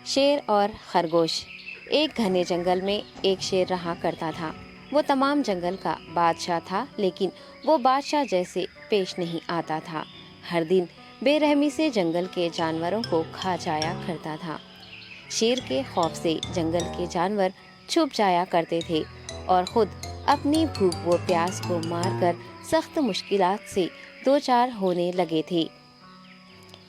شیر اور خرگوش۔ ایک گھنے جنگل میں ایک شیر رہا کرتا تھا۔ وہ تمام جنگل کا بادشاہ تھا، لیکن وہ بادشاہ جیسے پیش نہیں آتا تھا۔ ہر دن بے رحمی سے جنگل کے جانوروں کو کھا جایا کرتا تھا۔ شیر کے خوف سے جنگل کے جانور چھپ جایا کرتے تھے اور خود اپنی بھوک و پیاس کو مار کر سخت مشکلات سے دوچار ہونے لگے تھے۔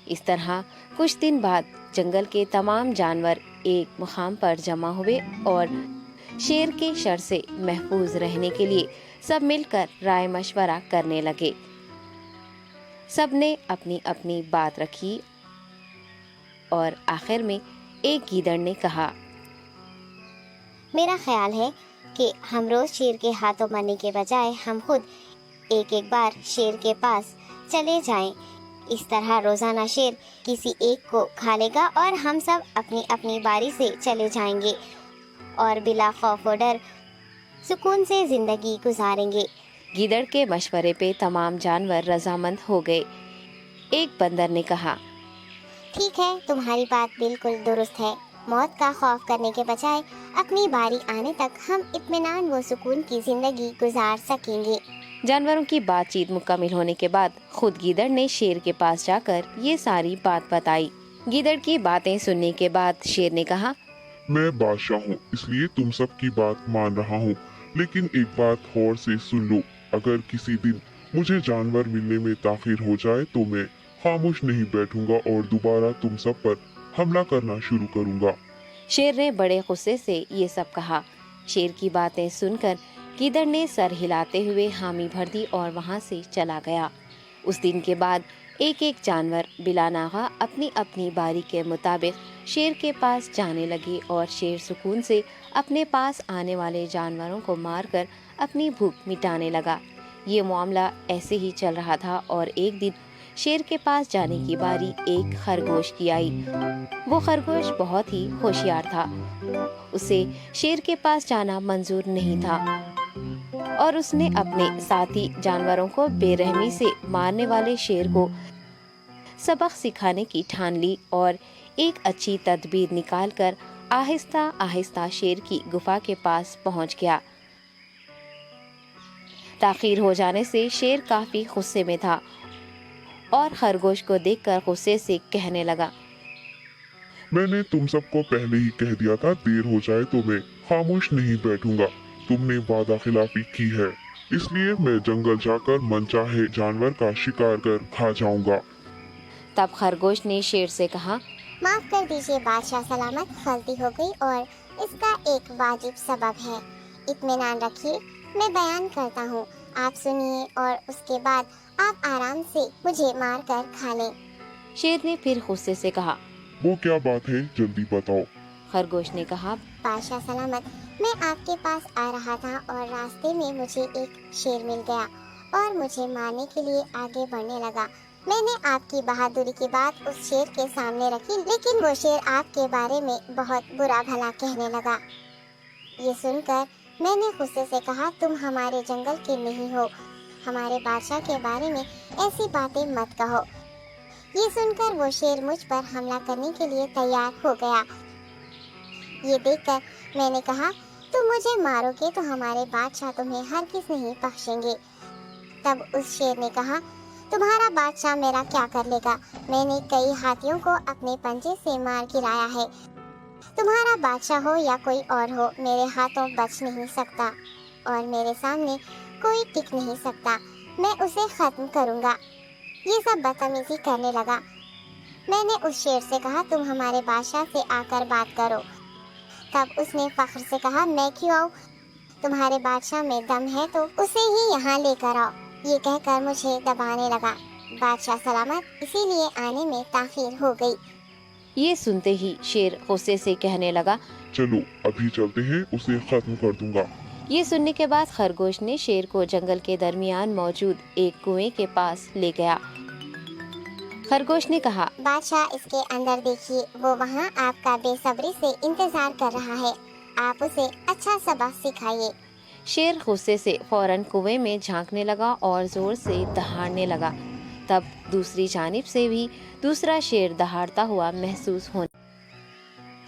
اس طرح کچھ دن بعد جنگل کے تمام جانور ایک مقام پر جمع ہوئے اور شیر کے شر سے محفوظ رہنے کے لیے سب مل کر رائے مشورہ کرنے لگے۔ سب نے اپنی اپنی بات رکھی اور آخر میں ایک گیدڑ نے کہا، میرا خیال ہے کہ ہم روز شیر کے ہاتھوں مرنے کے بجائے ہم خود ایک بار شیر کے پاس چلے جائیں۔ اس طرح روزانہ شیر کسی ایک کو کھا لے گا اور ہم سب اپنی اپنی باری سے چلے جائیں گے اور بلا خوف و ڈر سکون سے زندگی گزاریں گے۔ گیدڑ کے مشورے پہ تمام جانور رضامند ہو گئے۔ ایک بندر نے کہا، ٹھیک ہے، تمہاری بات بالکل درست ہے۔ موت کا خوف کرنے کے بجائے اپنی باری آنے تک ہم اطمینان و سکون کی زندگی گزار سکیں گے۔ جانوروں کی بات چیت مکمل ہونے کے بعد خود گیدڑ نے شیر کے پاس جا کر یہ ساری بات بتائی۔ گیدڑ کی باتیں سننے کے بعد شیر نے کہا، میں بادشاہ ہوں، اس لیے تم سب کی بات مان رہا ہوں، لیکن ایک بات غور سے سن لو۔ اگر کسی دن مجھے جانور ملنے میں تاخیر ہو جائے تو میں خاموش نہیں بیٹھوں گا اور دوبارہ تم سب پر حملہ کرنا شروع کروں گا۔ شیر نے بڑے غصے سے یہ سب کہا۔ شیر کی باتیں سن کر گیدڑ نے سر ہلاتے ہوئے حامی بھر دی اور وہاں سے چلا گیا۔ اس دن کے بعد ایک ایک جانور بلا ناغہ اپنی اپنی باری کے مطابق شیر کے پاس جانے لگے اور شیر سکون سے اپنے پاس آنے والے جانوروں کو مار کر اپنی بھوک مٹانے لگا۔ یہ معاملہ ایسے ہی چل رہا تھا اور ایک دن شیر کے پاس جانے کی باری ایک خرگوش کی آئی۔ وہ خرگوش بہت ہی ہوشیار تھا۔ اسے شیر کے پاس جانا منظور نہیں تھا اور اس نے اپنے ساتھی جانوروں کو بے رحمی سے مارنے والے شیر کو سبق سکھانے کی ٹھان لی اور ایک اچھی تدبیر نکال کر آہستہ آہستہ شیر کی گفا کے پاس پہنچ گیا۔ تاخیر ہو جانے سے شیر کافی غصے میں تھا اور خرگوش کو دیکھ کر غصے سے کہنے لگا، میں نے تم سب کو پہلے ہی کہہ دیا تھا، دیر ہو جائے تو میں خاموش نہیں بیٹھوں گا۔ تم نے وعدہ خلافی کی ہے، اس لیے میں جنگل جا کر من چاہے جانور کا شکار کر کھا جاؤں گا۔ تب خرگوش نے شیر سے کہا، معاف کر دیجیے بادشاہ سلامت، غلطی ہو گئی اور اس کا ایک واجب سبب ہے۔ اطمینان رکھیے، میں بیان کرتا ہوں، آپ سنیے اور اس کے بعد آپ آرام سے مجھے مار کر کھا لیں۔ شیر نے پھر غصے سے کہا، وہ کیا بات ہے، جلدی بتاؤ۔ خرگوش نے کہا، بادشاہ سلامت، میں آپ کے پاس آ رہا تھا اور راستے میں مجھے ایک شیر مل گیا اور مجھے مارنے کے لیے آگے بڑھنے لگا۔ میں نے آپ کی بہادری کی بات اس شیر کے سامنے رکھی، لیکن وہ شیر آپ کے بارے میں بہت برا بھلا کہنے لگا۔ یہ سن کر میں نے غصے سے کہا، تم ہمارے جنگل کے نہیں ہو، ہمارے بادشاہ کے بارے میں ایسی باتیں مت کہو۔ یہ سن کر وہ شیر مجھ پر حملہ کرنے کے لیے تیار ہو گیا۔ یہ دیکھ کر میں نے کہا، تم مجھے مارو گے تو ہمارے بادشاہ تمہیں ہرگز نہیں بخشیں گے۔ تب اس شیر نے کہا، تمہارا بادشاہ میرا کیا کر لے گا؟ میں نے کئی ہاتھیوں کو اپنے پنجے سے مار گرایا ہے۔ تمہارا بادشاہ ہو یا کوئی اور ہو، میرے ہاتھوں بچ نہیں سکتا اور میرے سامنے کوئی ٹک نہیں سکتا۔ میں اسے ختم کروں گا۔ یہ سب بدتمیزی کرنے لگا۔ میں نے اس شیر سے کہا، تم ہمارے بادشاہ سے آ کر بات کرو۔ تب اس نے فخر سے کہا، میں کیوں آؤں؟ تمہارے بادشاہ میں دم ہے تو اسے ہی یہاں لے کر آؤ۔ یہ کہہ کر مجھے دبانے لگا۔ بادشاہ سلامت، اسی لیے آنے میں تاخیر ہو گئی۔ یہ سنتے ہی شیر غصے سے کہنے لگا، چلو ابھی چلتے ہیں، اسے ختم کر دوں گا۔ یہ سننے کے بعد خرگوش نے شیر کو جنگل کے درمیان موجود ایک کنویں کے پاس لے گیا۔ خرگوش نے کہا، بادشاہ، اس کے اندر دیکھیے، وہ وہاں آپ کا بے صبری سے انتظار کر رہا ہے، آپ اسے اچھا سبق سکھائیے۔ شیر غصے سے فوراً کنویں میں جھانکنے لگا اور زور سے دہاڑنے لگا۔ تب دوسری جانب سے بھی دوسرا شیر دہاڑتا ہوا محسوس ہونے